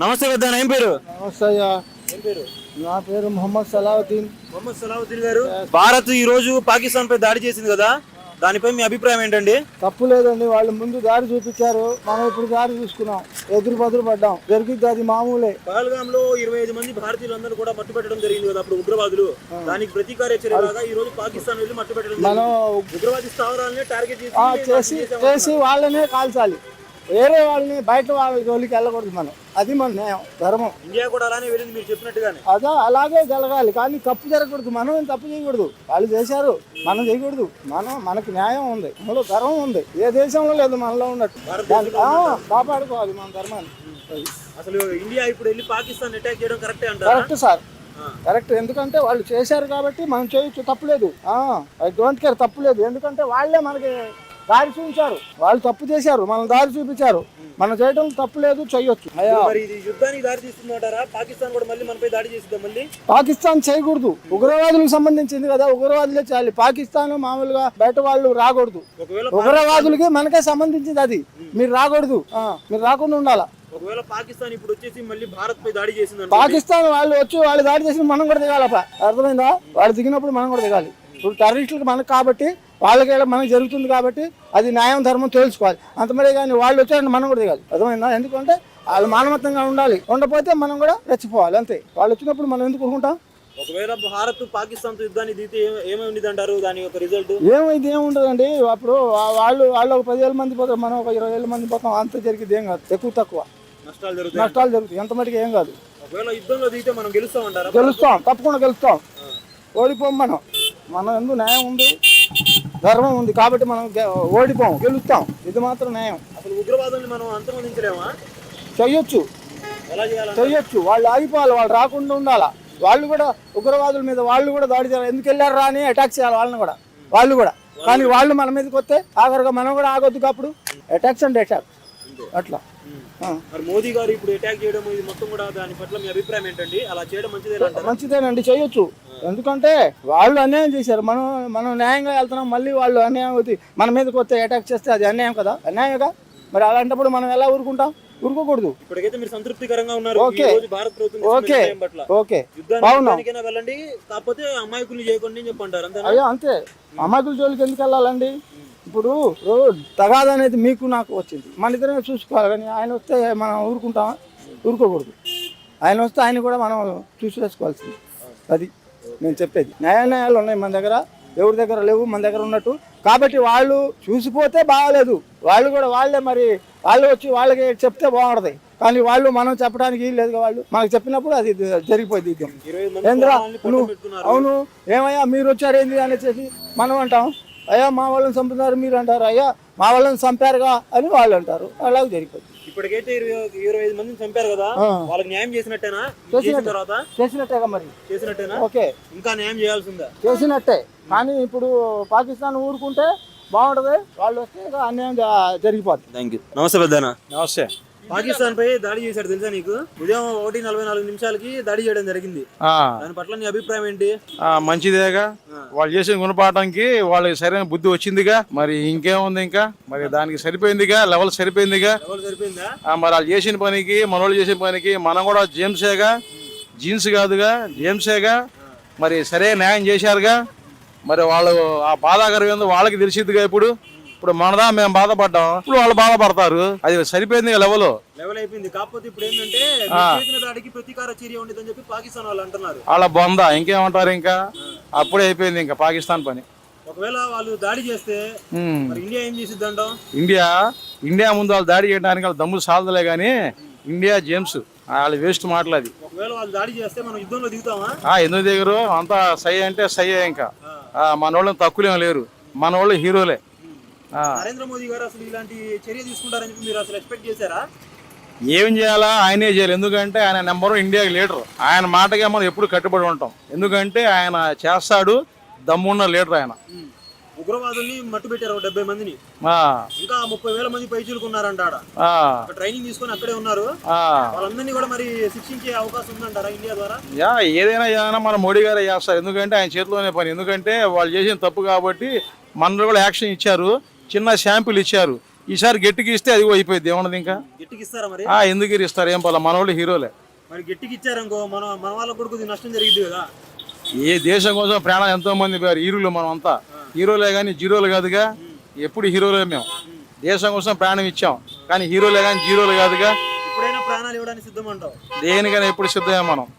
నమస్తే పెద్ద ఏం పేరు? నమస్తే అయ్యా. ఏం పేరు? నా పేరు మొహమ్మద్ సలావుద్దీన్. మొహమ్మద్ సలావుద్దీన్ గారు, భారత్ ఈ రోజు పాకిస్తాన్ పై దాడి చేసింది కదా, దానిపై మీ అభిప్రాయం ఏంటండి? తప్పు లేదండి, వాళ్ళు ముందు దారి చూపించారు, మనం ఇప్పుడు దారి చూసుకున్నాం, ఎదురు బదురు పడ్డాం, జరిగిద్ది అది మామూలే. పహల్గామ్ లో 25 మంది భారతీయులందరూ కూడా మట్టు పెట్టడం జరిగింది కదా అప్పుడు ఉగ్రవాదులు, దానికి ప్రతీకార చర్యలాగా ఈ రోజు పాకిస్తాన్ వెళ్ళి మట్టు పెట్టడం మనం ఉగ్రవాది స్థావరాలని టార్గెట్ చేసి వాళ్ళనే కాల్చాలి, వేరే వాళ్ళని బయట వాళ్ళ జోలికి వెళ్ళకూడదు. మనం అది మన న్యాయం, ధర్మం. ఇండియా కూడా అలానే వెళ్ళింది మీరు చెప్పినట్టుగానే. అదా అలాగే జరగాలి, కానీ తప్పు జరగకూడదు. మనం ఏం తప్పు చేయకూడదు, వాళ్ళు చేశారు, మనం చేయకూడదు. మనకి న్యాయం ఉంది, మనలో ధర్మం ఉంది, ఏ దేశంలో లేదు మనలో ఉన్నట్టు. కాపాడుకోవాలి మన ధర్మాన్ని. అసలు ఇండియా ఇప్పుడు వెళ్ళి పాకిస్తాన్ అటాక్ చేయడం కరెక్టే అంటారా? Correct sir, correct. ఎందుకంటే వాళ్ళు చేశారు కాబట్టి మనం చేయొచ్చు, తప్పులేదు. ఐ డోంట్ కేర్, తప్పులేదు. ఎందుకంటే వాళ్ళే మనకి దారి చూపించారు, వాళ్ళు తప్పు చేశారు, మనం దారి చూపించారు, మనం చేయడం తప్పులేదు, చేయొచ్చు. యుద్ధానికి దారి తీస్తుందంటారా? పాకిస్తాన్ కూడా మళ్ళీ మనపై దాడి చేస్తుందా? మళ్ళీ పాకిస్తాన్ చేయకూడదు, ఉగ్రవాదులకు సంబంధించింది కదా, ఉగ్రవాదులే చేయాలి. పాకిస్తాన్ మామూలుగా బయట వాళ్ళు రాకూడదు, ఉగ్రవాదులకి మనకే సంబంధించింది అది. మీరు రాకూడదు, మీరు రాకుండా ఉండాలా. ఒకవేళ పాకిస్తాన్ ఇప్పుడు వచ్చేసి మళ్ళీ భారత్ పై దాడి చేసింది, పాకిస్తాన్ వాళ్ళు వచ్చి వాళ్ళు దాడి చేసి మనం కూడా దిగాలప, అర్థమైందా? వాళ్ళు దిగినప్పుడు మనం కూడా దిగాలి. ఇప్పుడు టెర్రరిస్టులకు మనకు కాబట్టి, వాళ్ళకి మనకు జరుగుతుంది కాబట్టి అది న్యాయం ధర్మం తెలుసుకోవాలి. అంతమరే కానీ వాళ్ళు వచ్చారంటే మనం కూడా దిగాలి, అర్థమైందా? ఎందుకంటే వాళ్ళు మానవత్వంగా ఉండాలి, ఉండకపోతే మనం కూడా రెచ్చిపోవాలి, అంతే. వాళ్ళు వచ్చినప్పుడు మనం ఎందుకు ఊరుకుంటాం? ఒకవేళ భారత్ పాకిస్తాన్ తో యుద్ధాన్ని దిగితే ఏమైంది అంటారు? దాని యొక్క రిజల్ట్ ఏమైంది? ఏముండదండి. అప్పుడు వాళ్ళు ఒక 10,000 మంది పోతారు, మనం ఒక 20,000 మంది పోతాం, అంత జరిగింది ఏం కాదు, ఎక్కువ తక్కువ నష్టాలు జరుగుతాయి, ఎంత మటుకు ఏం కాదు. ఒకవేళ యుద్ధంలో దిగితే మనం గెలుస్తామంటారా? గెలుస్తాం, తప్పకుండా గెలుస్తాం. ఓడిపోం, మనం ఎందుకు న్యాయం ఉంది, ధర్మం ఉంది కాబట్టి మనం ఓడిపోం, గెలుస్తాం. ఇది మాత్రం న్యాయం. అసలు ఉగ్రవాదాన్ని మనం అంతమొందించలేమా? చెయ్యొచ్చు, ఎలా చేయాలి? చెయ్యొచ్చు. వాళ్ళు ఆగిపోవాలి, వాళ్ళు రాకుండా ఉండాలా. వాళ్ళు కూడా ఉగ్రవాదుల మీద వాళ్ళు కూడా దాడి చేయాలి. ఎందుకు వెళ్ళారు రా అని అటాక్ చేయాలి వాళ్ళని కూడా, వాళ్ళు కూడా. కానీ వాళ్ళు మన మీదకి వస్తే ఆఖరిగా మనం కూడా ఆగొద్దు. అప్పుడు అటాక్స్ అండ్ అటాక్ అట్లా. మరి మోదీ గారు ఇప్పుడు అటాక్ చేయడం ఇది మొత్తం కూడా, దాని పట్ల మీ అభిప్రాయం ఏంటండి? అలా చేయడం మంచిదేనండి, చేయొచ్చు. ఎందుకంటే వాళ్ళు అన్యాయం చేశారు, మనం న్యాయంగా వెళ్తున్నాం, మళ్ళీ వాళ్ళు అన్యాయం అవుతుంది మన మీదకి వస్తే అటాక్ చేస్తే అది అన్యాయం కదా, అన్యాయంగా. మరి అలాంటప్పుడు మనం ఎలా ఊరుకుంటాం? ఊరుకోకూడదు. ఇప్పటికైతే మీరు సంతృప్తికరంగా ఉన్నారు. ఓకే, భారత్ ప్రభుత్వం ఓకే, ఓకే, వెళ్ళండి, కాకపోతే అమాయకులు చేయకుండా చెప్పంటారు అంతే. అయ్యా అంతే, అమాయకుల జోలికి ఎందుకు వెళ్ళాలండి? ఇప్పుడు తగాద అనేది మీకు నాకు వచ్చింది, మన ఇద్దరమే చూసుకోవాలి. కానీ ఆయన వస్తే మనం ఊరుకుంటామా? ఊరుకోకూడదు. ఆయన వస్తే ఆయన కూడా మనం చూసి వేసుకోవాల్సింది. అది నేను చెప్పేది. న్యాయాలు ఉన్నాయి మన దగ్గర, ఎవరి దగ్గర లేవు, మన దగ్గర ఉన్నట్టు. కాబట్టి వాళ్ళు చూసిపోతే బాగాలేదు, వాళ్ళు కూడా వాళ్ళే మరి వాళ్ళు వచ్చి వాళ్ళకి చెప్తే బాగుంటుంది. కానీ వాళ్ళు మనం చెప్పడానికి లేదు, వాళ్ళు మనకు చెప్పినప్పుడు అది జరిగిపోయింది. ఏంద్రా అవును, ఏమయ్యా మీరు వచ్చారు ఏంది అనేసి మనం అంటాం, అయ్యా మా వాళ్ళని చంపుతున్నారు మీరు అంటారు, అయ్యా మా వాళ్ళని చంపారుగా అని వాళ్ళు అంటారు, అలాగే జరిగిపోయింది. ఇప్పటికైతే 25 మందిని చంపారు కదా, వాళ్ళకి న్యాయం చేసినట్టేనా? చేసినట్టేగా మరి, చేసినట్టేనా? ఓకే, ఇంకా న్యాయం చేయాల్సిందా? చేసినట్టే. కానీ ఇప్పుడు పాకిస్తాన్ ఊరుకుంటే బాగుంటది, వాళ్ళు వస్తే అన్యాయం జరిగిపోతుంది. Thank you. నమస్తే పెద్దనా. నమస్తే. పాకిస్తాన్ పై దాడి చేశాడు తెలుసా నీకు? ఉదయం 1:44 నిమిషాలకి దాడి చేయడం జరిగింది, దాని పట్ల నీ అభిప్రాయం ఏంటి? మంచిదేగా, వాళ్ళు చేసిన గుణపాఠానికి వాళ్ళకి సరైన బుద్ధి వచ్చిందిగా, మరి ఇంకేముంది, ఇంకా మరి దానికి సరిపోయిందిగా, లెవెల్ సరిపోయిందిగా. మరి వాళ్ళు చేసిన పనికి, మనోళ్ళు చేసిన పనికి మనం కూడా జేమ్సేగా, జీన్స్ కాదుగా, జేమ్సేగా. మరి సరైన న్యాయం చేశారుగా. మరి వాళ్ళు ఆ బాధాకరం ఏందో వాళ్ళకి తెలిసిద్దిగా. ఇప్పుడు మనదా మేము బాధపడ్డాం, ఇప్పుడు వాళ్ళు బాధపడతారు, అది సరిపోయింది లెవెల్ అయిపోయింది. కాకపోతే ఇప్పుడు ఏంటంటే దాడికి ప్రతీకార చర్య ఉండేదని చెప్పి పాకిస్తాన్ వాళ్ళు అంటున్నారు. వాళ్ళ బొంద ఇంకేమంటారు, ఇంకా అప్పుడే అయిపోయింది ఇంకా పాకిస్తాన్ పని. ఒకవేళ వాళ్ళు దాడి చేస్తే ఇండియా ఏం చేసిద్ది అంటాం? ఇండియా ముందు వాళ్ళు దాడి చేయడానికి వాళ్ళ దమ్ము సాధలే గానీ, ఇండియా జేమ్స్ వాళ్ళు వేస్ట్ మాటలు. ఒకవేళ వాళ్ళు దాడి చేస్తే మనం యుద్ధంలో దిగుతామా? ఎందుకు దిగరు? అంతా సై అంటే సై. ఇంకా మన వాళ్ళని తక్కువలేం లేరు, మన వాళ్ళు హీరోలే. నరేంద్ర మోదీ గారు అసలు ఇలాంటి చర్య తీసుకుంటారని మీరు అసలు ఎక్స్పెక్ట్ చేశారా? ఏం చేయాలా ఆయనే చేయాలి. ఎందుకంటే ఆయన నెంబర్ 1 ఇండియాకి లీడర్. ఆయన మాటగా మనం ఎప్పుడు కట్టుబడి ఉంటాం, ఎందుకంటే ఆయన చేస్తాడు, దమ్మున్న లీడర్ ఆయన. ఉగ్రవాదుల్ని మట్టు పెట్టారు 70 మందిని, ఇంకా 30,000 మంది పైచూలుకున్నారంట. ట్రైనింగ్ తీసుకొని అక్కడే ఉన్నారు, వాళ్ళందరినీ కూడా మరి శిక్షించే అవకాశం ఉందంటారా ఇండియా ద్వారా? ఏదైనా మన మోడీ గారే చేస్తారు, ఎందుకంటే ఆయన చేతిలోనే పని. ఎందుకంటే వాళ్ళు చేసిన తప్పు కాబట్టి మనలో కూడా యాక్షన్ ఇచ్చారు, చిన్న శాంపిల్ ఇచ్చారు. ఈసారి గట్టికి ఇస్తే అది అయిపోయింది ఏమన్నది ఇంకా. గట్టికి ఇస్తారా మరి? ఎందుకు ఇస్తారు, ఏం పర్లేదు, మన వాళ్ళు హీరోలే. మరి గట్టికి ఇచ్చారనుకో మన వాళ్ళకు కూడా కొద్దిగా నష్టం జరిగింది కదా. ఏ దేశం కోసం ప్రాణం ఎంతో మంది పోయారు హీరోలు, మనం అంతా హీరోలే కానీ జీరోలు కాదుగా. ఎప్పుడు హీరోలే మేము, దేశం కోసం ప్రాణం ఇచ్చాం కానీ హీరోలే కానీ జీరోలు కాదుగా. ఎప్పుడైనా ప్రాణాలు ఇవ్వడానికి సిద్ధం అంటావు? దేనికైనా ఎప్పుడు సిద్ధమే మనం.